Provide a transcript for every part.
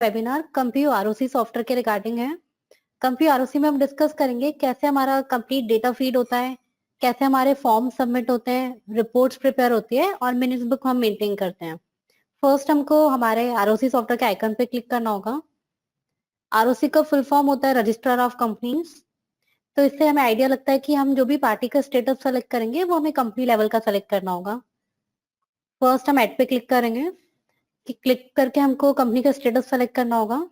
Webinar कंप्यू ROC software के regarding है। कंप्यू ROC में हम डिस्कस करेंगे कैसे हमारा कंप्लीट डेटा फीड होता है, कैसे हमारे फॉर्म सबमिट होते हैं, रिपोर्ट्स प्रिपेयर होती है और मिनट्स बुक हम मेंटेन करते हैं। फर्स्ट हमको हमारे आरओसी सॉफ्टवेयर के आइकन पे क्लिक करना होगा। आरओसी का फुल फॉर्म होता है रजिस्ट्रार ऑफ कंपनीज। तो इससे हमें आइडिया लगता है कि हम जो भी पार्टी का स्टेटस सेलेक्ट करेंगे वो हमें कंपनी लेवल का सेलेक्ट करना होगा। फर्स्ट हम ऐड पे क्लिक करेंगे कि क्लिक करके हमको कंपनी का स्टेटस सेलेक्ट करना होगा।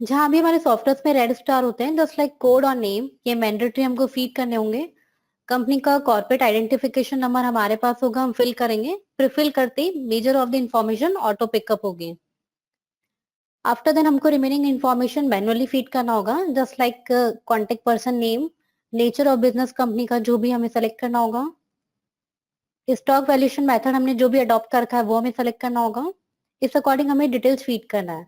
जहां भी हमारे सॉफ्टवेयर में रेड स्टार होते हैं जस्ट लाइक कोड और नेम, ये मैंडेटरी हमको फीड करने होंगे। कंपनी का कॉर्पोरेट आइडेंटिफिकेशन नंबर हमारे पास होगा, हम फिल करेंगे। प्रीफिल करते ही major of the information auto pickup होगी। आफ्टर देन हमको रिमेनिंग इन्फॉर्मेशन मैनुअली फीड करना होगा just like contact person name, nature of business company का जो भी हमें सेलेक्ट करना होगा। स्टॉक वैल्यूएशन मेथड हमने जो भी अडॉप्ट कर रखा है वो हमें सेलेक्ट करना होगा। इस अकॉर्डिंग हमें डिटेल्स फीड करना है।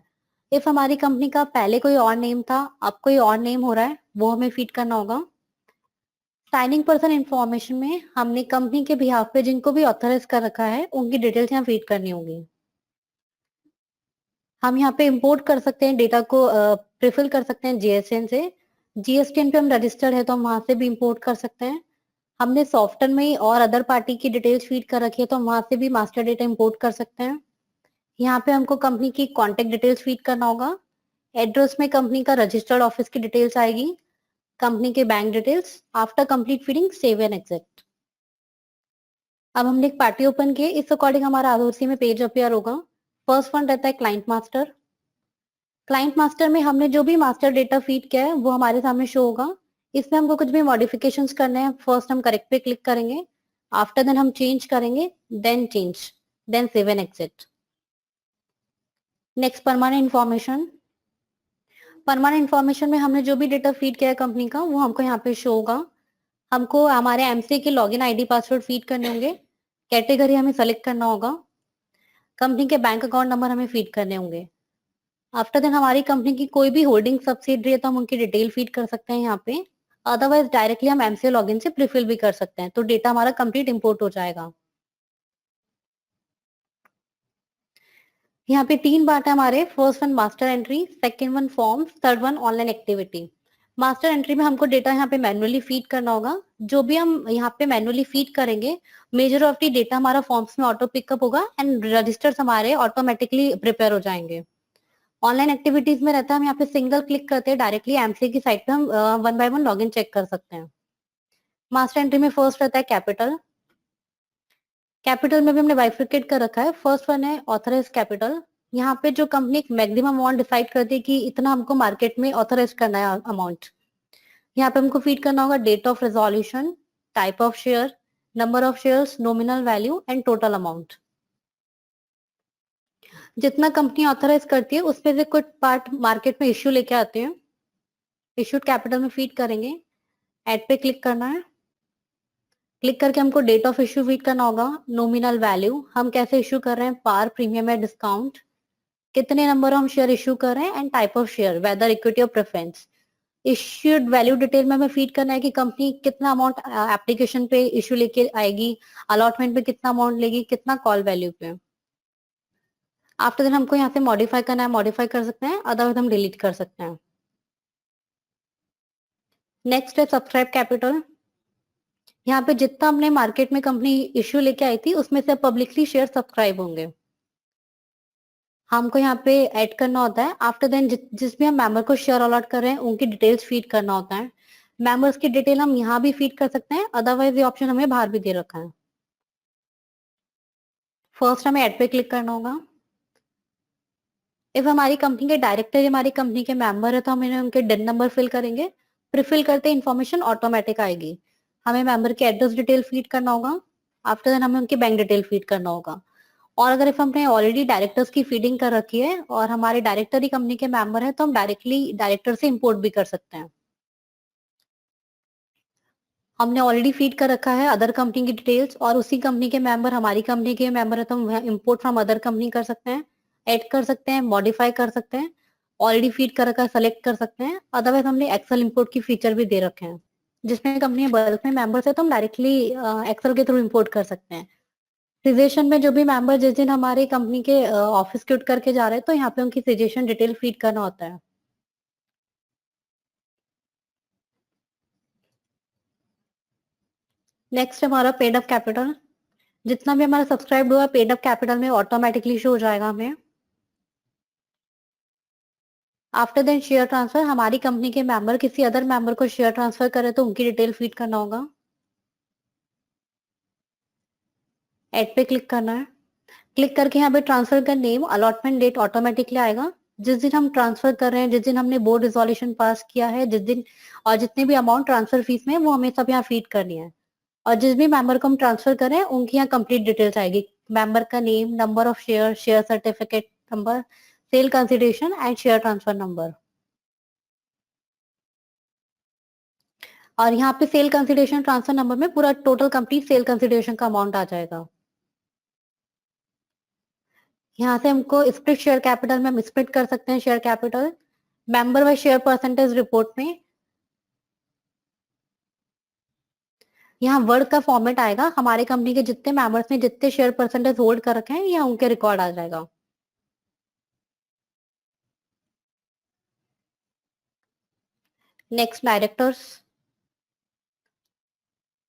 इफ हमारी कंपनी का पहले कोई और नेम था, अब कोई और नेम हो रहा है, वो हमें फीड करना होगा। साइनिंग पर्सन इन्फॉर्मेशन में हमने कंपनी के बिहाफ पे जिनको भी ऑथराइज कर रखा है उनकी डिटेल्स यहाँ फीड करनी होगी। हम यहाँ पे इंपोर्ट कर सकते हैं डेटा को, प्रिफिल कर सकते हैं जीएसटीएन से। जीएसटीएन पे हम रजिस्टर्ड है तो हम वहां से भी इंपोर्ट कर सकते हैं। हमने सॉफ्टवेयर में ही और अदर पार्टी की डिटेल्स फीड कर रखी है तो हम वहां से भी मास्टर डेटा इंपोर्ट कर सकते हैं। यहाँ पे हमको कंपनी की कॉन्टेक्ट डिटेल्स फीड करना होगा। एड्रेस में कंपनी का रजिस्टर्ड ऑफिस की डिटेल्स आएगी, कंपनी के bank details. After complete feeding save and exit. अब हमने एक पार्टी ओपन की, इस अकॉर्डिंग हमारा आरओसी में पेज अपियर होगा। फर्स्ट वन रहता है क्लाइंट मास्टर। क्लाइंट मास्टर में हमने जो भी मास्टर डेटा फीड किया है वो हमारे सामने शो होगा। इसमें हमको कुछ भी मॉडिफिकेशंस करने हैं, फर्स्ट हम करेक्ट पे क्लिक करेंगे। आफ्टर देन हम चेंज करेंगे, then change, then save and exit. Next permanent information. Permanent information में हमने जो भी डेटा फीड किया है कंपनी का वो हमको यहाँ पे शो होगा। हमको हमारे एमसी के लॉगिन आईडी पासवर्ड फीड करने होंगे। कैटेगरी हमें सेलेक्ट करना होगा। कंपनी के बैंक अकाउंट नंबर हमें फीड करने होंगे। आफ्टर देन हमारी कंपनी की कोई भी होल्डिंग सब्सिडरी है तो हम उनकी डिटेल फीड कर सकते हैं यहाँ पे। अदरवाइज डायरेक्टली हम एमसीए लॉगिन से प्रीफिल भी कर सकते हैं तो डेटा हमारा कंप्लीट इंपोर्ट हो जाएगा। यहाँ पे 3 पार्ट है हमारे। First one master entry, second one form, third one online activity. Master entry में हमको डेटा यहाँ पे मैनुअली फीड करना होगा। जो भी हम यहाँ पे मैनुअली फीड करेंगे, मेजर ऑफ दी डेटा हमारा फॉर्म्स में ऑटो पिकअप होगा एंड रजिस्टर्स हमारे ऑटोमेटिकली प्रिपेयर हो जाएंगे। ऑनलाइन एक्टिविटीज में रहता है, हम यहाँ पे सिंगल क्लिक करते हैं डायरेक्टली एमसीए की साइट पे हम one by one login check कर सकते हैं। मास्टर एंट्री में फर्स्ट रहता है कैपिटल। कैपिटल में भी हमने बाइफिकेट कर रखा है। फर्स्ट वन है ऑथराइज कैपिटल। यहाँ पे जो कंपनी एक मैक्सिमम अमाउंट डिसाइड करती है कि इतना हमको मार्केट में ऑथराइज करना है अमाउंट, यहाँ पे हमको फीड करना होगा date of resolution, type of share, number of shares, nominal value and total amount. जितना कंपनी ऑथराइज करती है उसमें से कुछ पार्ट मार्केट में इश्यू लेके आते हैं, इश्यूड कैपिटल में फीड करेंगे। एड पे क्लिक करना है। क्लिक करके हमको डेट ऑफ इश्यू फीड करना होगा, नॉमिनल वैल्यू, हम कैसे इश्यू कर रहे हैं, पार, प्रीमियम या डिस्काउंट, कितने नंबर हम शेयर इश्यू कर रहे हैं and type of share, whether equity और प्रेफरेंस। इश्यूड वैल्यू डिटेल में हमें फीड करना है कि कंपनी कितना अमाउंट एप्लीकेशन पे इश्यू लेके आएगी, अलॉटमेंट पे कितना अमाउंट लेगी, कितना कॉल वैल्यू पे। आफ्टर देन हमको यहाँ से मॉडिफाई करना है, मॉडिफाई कर सकते हैं, अदरवाइज हम डिलीट कर सकते हैं। नेक्स्ट है सब्सक्राइब कैपिटल। यहाँ पे जितना हमने मार्केट में कंपनी इश्यू लेके आई थी उसमें से पब्लिकली शेयर सब्सक्राइब होंगे, हमको यहाँ पे ऐड करना होता है। आफ्टर देन जिस भी हम मेंबर को शेयर अलॉट कर रहे हैं उनकी डिटेल्स फीड करना होता है। मेंबर्स की डिटेल हम यहाँ भी फीड कर सकते हैं, अदरवाइज ये ऑप्शन हमें बाहर भी दे रखा है। फर्स्ट हमें ऐड पे क्लिक करना होगा। इफ हमारी कंपनी के डायरेक्टर हमारी कंपनी के मेंबर है तो हम इन्हें उनके डेन नंबर फिल करेंगे। प्रीफिल करते इन्फॉर्मेशन ऑटोमेटिक आएगी। हमें मेंबर के एड्रेस डिटेल फीड करना होगा। आफ्टर देन हमें उनकी बैंक डिटेल फीड करना होगा। और अगर इफ हमने ऑलरेडी डायरेक्टर्स की फीडिंग कर रखी है और हमारे डायरेक्टर ही कंपनी के मेंबर है तो हम डायरेक्टली डायरेक्टर से इंपोर्ट भी कर सकते हैं। हमने ऑलरेडी फीड कर रखा है अदर कंपनी की डिटेल्स और उसी कंपनी के मेंबर हमारी कंपनी के मेंबर है तो हम इंपोर्ट फ्रॉम अदर कंपनी कर सकते हैं, ऐड कर सकते हैं, मॉडिफाई कर सकते हैं। ऑलरेडी फीड कर रखा है सेलेक्ट कर सकते हैं, अदरवाइज हमने एक्सेल इंपोर्ट की फीचर भी दे रखे हैं। जिसमें कंपनी बल्क में मेंबर्स है तो हम डायरेक्टली एक्सेल के थ्रू इंपोर्ट कर सकते हैं। सिजेशन में जो भी मेंबर जिस दिन हमारी कंपनी के ऑफिस के उठ करके जा रहे हैं तो यहाँ पे उनकी सिजेशन डिटेल फीड करना होता है। नेक्स्ट हमारा पेड अप कैपिटल, जितना भी हमारा सब्सक्राइब हुआ पेड अप कैपिटल में ऑटोमेटिकली शो हो जाएगा हमें। आफ्टर देन शेयर ट्रांसफर, हमारी कंपनी के मेंबर किसी अदर मेंबर को शेयर ट्रांसफर करे तो उनकी डिटेल फीड करना होगा। ऐड पे क्लिक करना है। क्लिक करके यहाँ पे ट्रांसफर का नेम, अलॉटमेंट डेट ऑटोमेटिकली आएगा। जिस दिन हम ट्रांसफर कर रहे हैं, जिस दिन हमने बोर्ड रिजोल्यूशन पास किया है, जिस दिन और जितने भी अमाउंट ट्रांसफर फीस में वो हमें सब यहाँ फीड करनी है। और जिस भी मेंबर को हम ट्रांसफर करें उनकी यहाँ कंप्लीट डिटेल्स आएगी। मेंबर का name, number of share, share certificate number, sale consideration and share transfer number. और यहाँ पे सेल कंसिडरेशन ट्रांसफर नंबर में पूरा टोटल कंप्लीट सेल कंसिडरेशन का अमाउंट आ जाएगा। यहाँ से हमको स्प्लिट शेयर कैपिटल में हम स्प्लिट कर सकते हैं share capital. Member wise share percentage report में यहाँ वर्ड का फॉर्मेट आएगा, हमारे कंपनी के जितने मेंबर्स ने जितने शेयर परसेंटेज होल्ड कर रखे हैं यहाँ उनके रिकॉर्ड आ जाएगा। नेक्स्ट डायरेक्टर्स,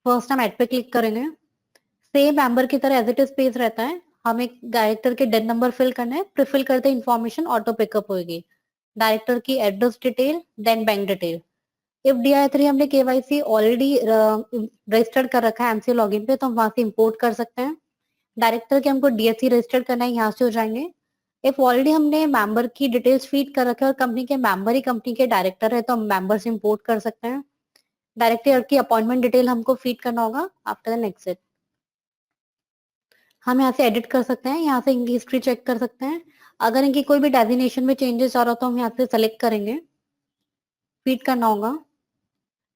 फर्स्ट हम एड पे क्लिक करेंगे। सेम मेंबर की तरह एज इट इज पेज रहता है, हमें डायरेक्टर के डेन नंबर फिल करना है। प्रीफिल करते इन्फॉर्मेशन ऑटो पिकअप होगी। डायरेक्टर की address detail, then bank detail. If DI3 हमने KYC ऑलरेडी रजिस्टर्ड कर रखा है एमसी लॉगिन पे तो हम वहां से इंपोर्ट कर सकते हैं। डायरेक्टर के हमको DSC रजिस्टर करना है, यहाँ से हो जाएंगे। इफ ऑलरेडी हमने मेंबर की डिटेल्स फीड कर रखे हैं और कंपनी के मेंबर ही कंपनी के डायरेक्टर है तो हम मेंबर से इंपोर्ट कर सकते हैं। डायरेक्टर की अपॉइंटमेंट डिटेल हमको फीड करना होगा। आफ्टर द नेक्स्ट हम यहाँ से एडिट कर सकते हैं, यहाँ से इनकी हिस्ट्री चेक कर सकते हैं। अगर इनकी कोई भी डेजिग्नेशन में चेंजेस आ रहा हो तो हम यहाँ से सेलेक्ट करेंगे, फीड करना होगा।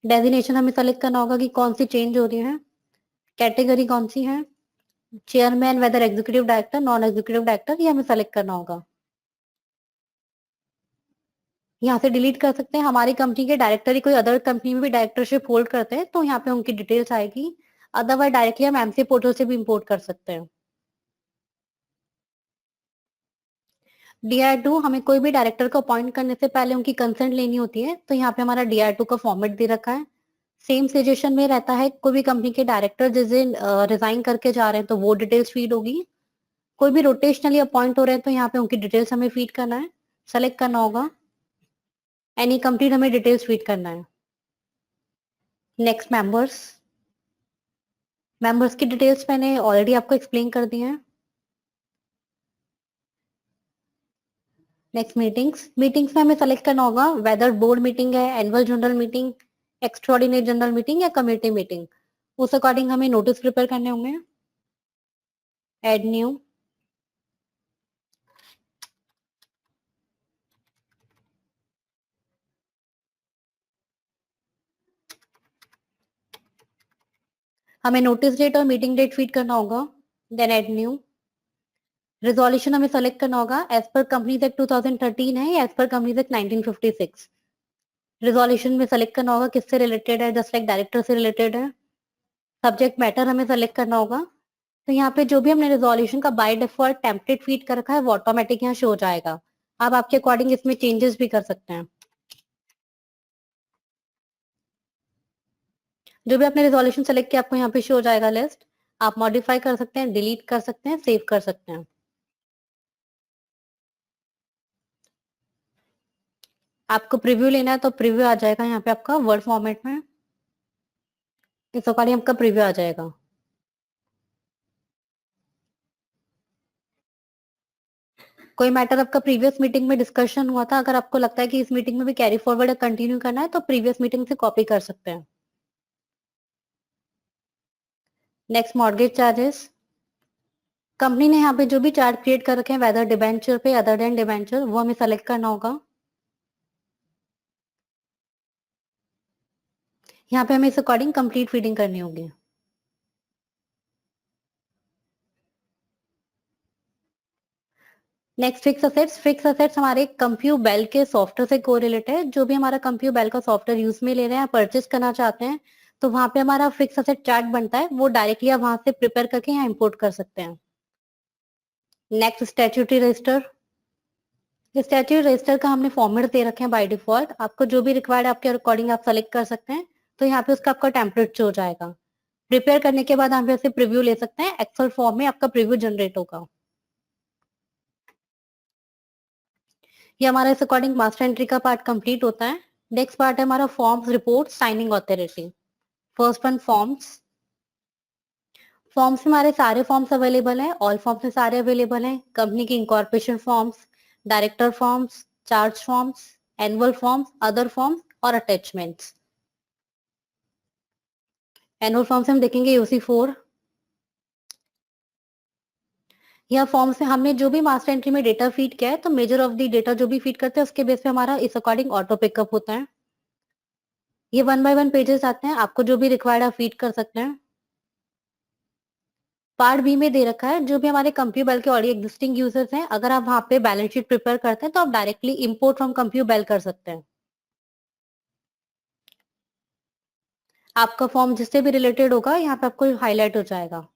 डेजिग्नेशन हमें सेलेक्ट करना होगा कि कौन सी चेंज हो रही है, कैटेगरी कौन सी है, chairman, whether executive director, non executive director, ये हमें सेलेक्ट करना होगा। यहाँ से डिलीट कर सकते हैं। हमारी कंपनी के डायरेक्टर ही कोई अदर कंपनी में भी डायरेक्टरशिप होल्ड करते हैं तो यहाँ पे उनकी डिटेल्स आएगी। अदरवाइज डायरेक्टली हम एमसी पोर्टल से भी इंपोर्ट कर सकते हैं। DI2, हमें कोई भी डायरेक्टर को अपॉइंट करने से पहले उनकी कंसेंट लेनी होती है तो यहाँ पे हमारा DI2 का फॉर्मेट दे रखा है। सेम सिचुएशन में रहता है, कोई भी कंपनी के डायरेक्टर जिस दिन रिजाइन करके जा रहे हैं तो वो डिटेल्स फीड होगी। कोई भी रोटेशनली अपॉइंट हो रहे हैं तो यहाँ पे उनकी डिटेल्स हमें फीड करना है, सेलेक्ट करना होगा। एनी कंप्लीट हमें डिटेल्स फीड करना है। नेक्स्ट मेंबर्स की डिटेल्स मैंने ऑलरेडी आपको एक्सप्लेन कर दी है। नेक्स्ट मीटिंग्स में हमें सेलेक्ट करना होगा वेदर बोर्ड मीटिंग है, annual general meeting, extraordinary general meeting या कमेटी मीटिंग। उस अकॉर्डिंग हमें नोटिस प्रिपेयर करने होंगे। एड न्यू, हमें नोटिस डेट और मीटिंग डेट फीड करना होगा। Then add new. रिजोल्यूशन हमें सेलेक्ट करना होगा एज पर कंपनीज एक्ट 2013 है या एज पर कंपनीज एक्ट 1956। रिजोल्यूशन में सेलेक्ट करना होगा किससे रिलेटेड है, जस्ट लाइक डायरेक्टर से रिलेटेड है। सब्जेक्ट मैटर हमें सेलेक्ट करना होगा। तो यहाँ पे जो भी हमने रिजोल्यूशन का बाय डिफॉल्ट टेम्पलेट फीड कर रखा है वो ऑटोमेटिक यहाँ शो हो जाएगा। आप आपके अकॉर्डिंग इसमें चेंजेस भी कर सकते हैं। जो भी आपने रिजोल्यूशन सेलेक्ट किया आपको यहाँ पे शो हो जाएगा लिस्ट। आप मॉडिफाई कर सकते हैं, डिलीट कर सकते हैं, सेव कर सकते हैं। आपको प्रीव्यू लेना है तो प्रीव्यू आ जाएगा यहाँ पे आपका वर्ड फॉर्मेट में। इस अकॉर्डिंग आपका प्रीव्यू आ जाएगा। कोई मैटर आपका प्रीवियस मीटिंग में डिस्कशन हुआ था, अगर आपको लगता है कि इस मीटिंग में भी कैरी फॉरवर्ड या कंटिन्यू करना है तो प्रीवियस मीटिंग से कॉपी कर सकते हैं। नेक्स्ट मॉर्गेज चार्जेस, कंपनी ने यहाँ पे जो भी चार्ज क्रिएट कर रखे हैं वेदर डिबेंचर पे अदर देन डिबेंचर वो हमें सेलेक्ट करना होगा। यहाँ पे हमें इस अकॉर्डिंग कंप्लीट फीडिंग करनी होगी। नेक्स्ट फिक्स असेट्स हमारे कंप्यू बेल के सॉफ्टवेयर से कोरिलेटेड है। जो भी हमारा कंप्यू बेल का सॉफ्टवेयर यूज में ले रहे हैं, परचेस करना चाहते हैं तो वहां पे हमारा फिक्स असेट चार्ट बनता है, वो डायरेक्टली आप वहां से प्रिपेयर करके यहाँ इंपोर्ट कर सकते हैं। Next statutory register. Statutory register का हमने फॉर्मेट दे रखे हैं बाय डिफॉल्ट, आपको जो भी रिक्वायर्ड आपके अकॉर्डिंग आप सेलेक्ट कर सकते हैं। तो यहाँ पे उसका आपका टेम्पलेट शो हो जाएगा। प्रिपेयर करने के बाद आप ऐसे प्रीव्यू ले सकते हैं, एक्सेल फॉर्म में आपका प्रीव्यू जनरेट होगा। ये हमारा इस अकॉर्डिंग मास्टर एंट्री का पार्ट कंप्लीट होता है। नेक्स्ट पार्ट है हमारा forms, report, signing authority. First one forms. Forms में हमारे सारे फॉर्म्स अवेलेबल हैं, ऑल फॉर्म्स में सारे अवेलेबल हैं। कंपनी की incorporation forms, director forms, charge forms, annual forms, other forms और अटैचमेंट्स। एनुअल फॉर्म से हम देखेंगे यूसी 4। यह फॉर्म से हमने जो भी मास्टर एंट्री में डेटा फीड किया है, तो मेजर ऑफ द डेटा जो भी फीड करते हैं उसके बेस पे हमारा इस अकॉर्डिंग ऑटो पिकअप होता है। ये 1 बाय 1 पेजेस आते हैं, आपको जो भी रिक्वायर्ड आप फीड कर सकते हैं। पार्ट बी में दे रखा है जो भी हमारे कंप्यू बेल के ऑलरेडी एग्जिस्टिंग यूजर्स हैं, अगर आप वहां पे बैलेंस शीट प्रिपेयर करते हैं तो आप directly import from compu bell कर सकते हैं। आपका फॉर्म जिससे भी रिलेटेड होगा यहाँ पे आपको हाईलाइट हो जाएगा।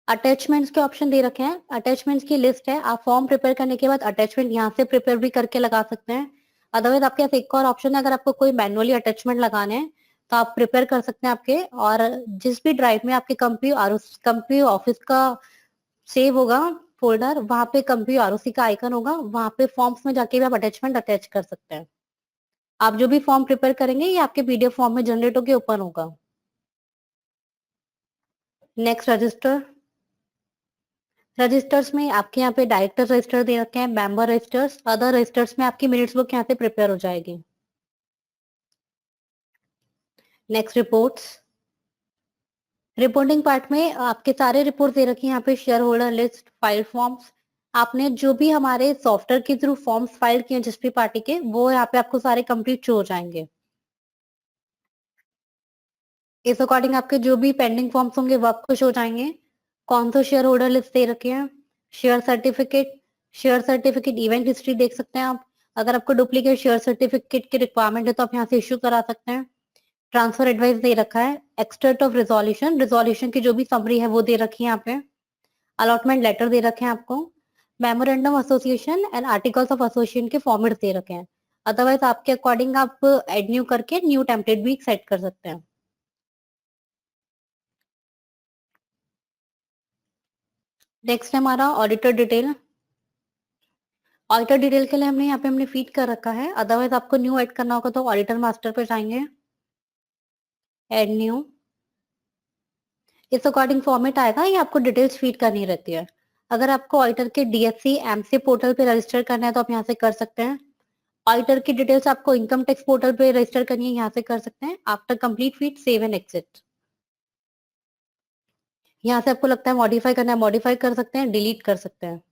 अटैचमेंट्स के ऑप्शन दे रखे हैं, अटैचमेंट्स की लिस्ट है, आप फॉर्म प्रिपेयर करने के बाद अटैचमेंट यहाँ से प्रिपेयर भी करके लगा सकते हैं। अदरवाइज आपके पास एक और ऑप्शन है, अगर आपको कोई मैनुअली अटैचमेंट लगाने हैं तो आप प्रिपेयर कर सकते हैं आपके, और जिस भी ड्राइव में आपके कंपनी ऑफिस का सेव होगा फोल्डर, वहां पे कंपनी आरओसी का आइकन होगा, वहां पे फॉर्म्स में जाके भी आप अटैचमेंट अटैच कर सकते हैं। आप जो भी फॉर्म प्रिपेयर करेंगे ये आपके पीडीएफ फॉर्म में जनरेट होकर ओपन होगा। Next register. रजिस्टर्स में आपके यहाँ पे डायरेक्टर रजिस्टर दे रखे हैं, मेंबर रजिस्टर्स, अदर रजिस्टर्स में आपकी मिनट्स बुक यहाँ से प्रिपेयर हो जाएगी। Next reports. रिपोर्टिंग पार्ट में आपके सारे रिपोर्ट दे रखे हैं यहाँ पे, share holder list, file forms. आपने जो भी हमारे सॉफ्टवेयर के थ्रू फॉर्म्स फाइल किए जिस भी पार्टी के, वो यहाँ पे आपको सारे कंप्लीट शो हो जाएंगे। इस अकॉर्डिंग आपके जो भी पेंडिंग फॉर्म्स होंगे वो आपको शो हो जाएंगे। कौन सा शेयर होल्डर लिस्ट दे रखे हैं, शेयर सर्टिफिकेट इवेंट हिस्ट्री देख सकते हैं आप। अगर आपको डुप्लीकेट शेयर सर्टिफिकेट की रिक्वायरमेंट है तो आप यहाँ से इश्यू करा सकते हैं। ट्रांसफर एडवाइस दे रखा है, एक्सट्रैक्ट ऑफ रिजोल्यूशन, रिजोल्यूशन की जो भी समरी है वो दे रखी है यहाँ पे। अलॉटमेंट लेटर दे रखे हैं आपको। Memorandum association and articles of association के फॉर्मेट दे रखे हैं। अदरवाइज आपके अकॉर्डिंग आप एड न्यू करके न्यू टेम्पलेट भी सेट कर सकते हैं। नेक्स्ट है हमारा ऑडिटर डिटेल। ऑडिटर डिटेल के लिए हमने यहाँ पे हमने फीड कर रखा है, अदरवाइज आपको न्यू ऐड करना होगा तो ऑडिटर मास्टर पे जाएंगे, एड न्यू। इस अकॉर्डिंग फॉर्मेट आएगा, ये आपको डिटेल्स फीड करनी रहती है। अगर आपको ऑडिटर के डीएससी एमसी पोर्टल पे रजिस्टर करना है तो आप यहाँ से कर सकते हैं। ऑडिटर की डिटेल्स आपको इनकम टैक्स पोर्टल पे रजिस्टर करनी है, यहाँ से कर सकते हैं। After complete feed save and exit. यहाँ से आपको लगता है मॉडिफाई करना है, मॉडिफाई कर सकते हैं, डिलीट कर सकते हैं।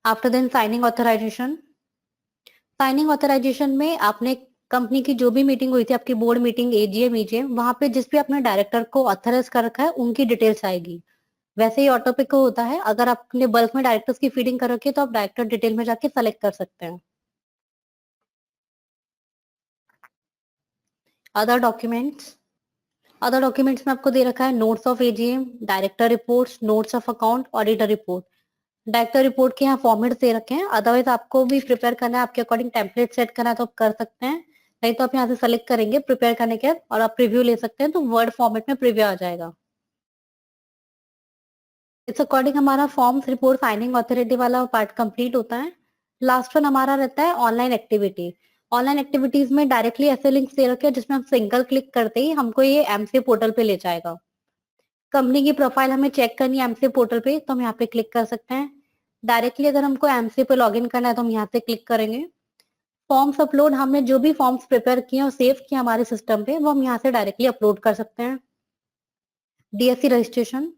After then signing authorization. Signing authorization में आपने कंपनी की जो भी मीटिंग हुई थी, आपकी बोर्ड मीटिंग, एजीएम, ईजीएम, वहां पे जिस भी आपने डायरेक्टर को ऑथराइज कर रखा है उनकी डिटेल्स आएगी। वैसे ही ऑटो पिक होता है, अगर आपने बल्क में डायरेक्टर्स की फीडिंग कर रखी है तो आप डायरेक्टर डिटेल में जाके सेलेक्ट कर सकते हैं। Other documents. अदर डॉक्यूमेंट्स में आपको दे रखा है notes of AGM, director reports, notes of account, auditor report. Director report के यहाँ फॉर्मेट दे रखे हैं, अदरवाइज आपको भी प्रिपेयर करना है, आपके अकॉर्डिंग टेम्पलेट सेट करना है तो आप कर सकते हैं। नहीं तो आप यहाँ से सेलेक्ट करेंगे प्रिपेयर करने के बाद और आप प्रीव्यू ले सकते हैं, तो वर्ड फॉर्मेट में प्रीव्यू आ जाएगा। इस अकॉर्डिंग हमारा फॉर्म्स, रिपोर्ट, साइनिंग ऑथोरिटी वाला पार्ट कंप्लीट होता है। लास्ट वन हमारा रहता है ऑनलाइन एक्टिविटी। ऑनलाइन एक्टिविटीज में डायरेक्टली ऐसे लिंक्स दे रखे हैं जिसमें हम सिंगल क्लिक करते ही हमको ये एमसी पोर्टल पे ले जाएगा। कंपनी की प्रोफाइल हमें चेक करनी है एमसी पोर्टल पे तो हम यहाँ पे क्लिक कर सकते हैं। डायरेक्टली अगर हमको एमसी पे लॉगिन करना है तो हम यहाँ से क्लिक करेंगे। फॉर्म्स अपलोड, हमने जो भी फॉर्म्स प्रिपेयर किए और सेव किए हमारे सिस्टम पे वो हम यहाँ से डायरेक्टली अपलोड कर सकते हैं। डीएससी रजिस्ट्रेशन,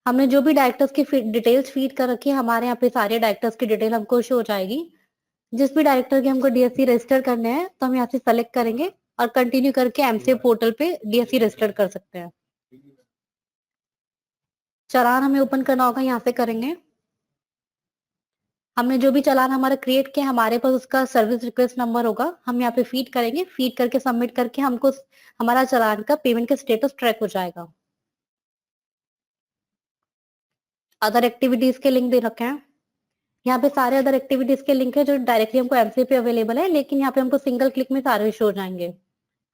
हमने जो भी डायरेक्टर्स की डिटेल्स फीड कर रखी है, हमारे यहाँ पे सारे डायरेक्टर्स की डिटेल हमको शो हो जाएगी। जिस भी डायरेक्टर के हमको डीएससी रजिस्टर करने हैं तो हम यहाँ से सेलेक्ट करेंगे और कंटिन्यू करके एमसीए पोर्टल पे डीएससी रजिस्टर कर सकते हैं। चालान हमें ओपन करना होगा, यहाँ से करेंगे। हमने जो भी चालान हमारा क्रिएट किया, हमारे पास उसका सर्विस रिक्वेस्ट नंबर होगा, हम यहाँ पे फीड करेंगे, फीड करके सबमिट करके हमको हमारा चालान का पेमेंट का स्टेटस ट्रैक हो जाएगा। अदर एक्टिविटीज के लिंक दे रखे हैं, यहाँ पे सारे अदर एक्टिविटीज के लिंक है जो डायरेक्टली हमको एमसी पे अवेलेबल है, लेकिन यहाँ पे हमको सिंगल क्लिक में सारे शो हो जाएंगे।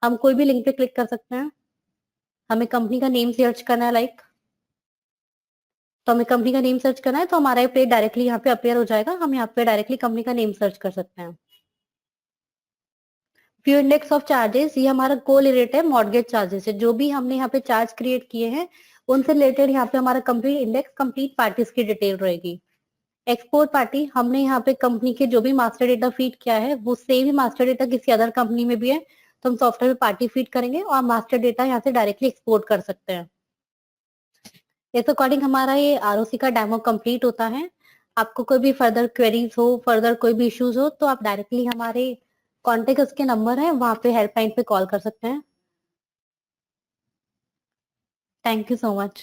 हम कोई भी लिंक पे क्लिक कर सकते हैं। हमें कंपनी का नेम सर्च करना है तो हमें कंपनी का नेम सर्च करना है तो हमारा पेज डायरेक्टली यहाँ पे अपेयर हो जाएगा, हम यहाँ पे डायरेक्टली कंपनी का नेम सर्च कर सकते हैं। व्यू इंडेक्स ऑफ चार्जेस, ये हमारा को रिलेटेड है मॉर्गेज चार्जेस से, जो भी हमने यहाँ पे चार्ज क्रिएट किए हैं उनसे रिलेटेड यहाँ पे हमारा कंप्लीट इंडेक्स कंप्लीट पार्टीज की डिटेल रहेगी। एक्सपोर्ट पार्टी, हमने यहाँ पे कंपनी के जो भी मास्टर डेटा फीड किया है वो सेम ही मास्टर डेटा किसी अदर कंपनी में भी है, तो हम सॉफ्टवेयर में पार्टी फीड करेंगे और मास्टर डेटा यहाँ से डायरेक्टली एक्सपोर्ट कर सकते हैं। इस अकॉर्डिंग हमारा ये आरओसी का डेमो कंप्लीट होता है। आपको कोई भी फर्दर क्वेरीज हो, फर्दर कोई भी इश्यूज हो तो आप डायरेक्टली हमारे कॉन्टेक्ट उसके नंबर है वहां पे हेल्पलाइन पे कॉल कर सकते हैं। Thank you so much.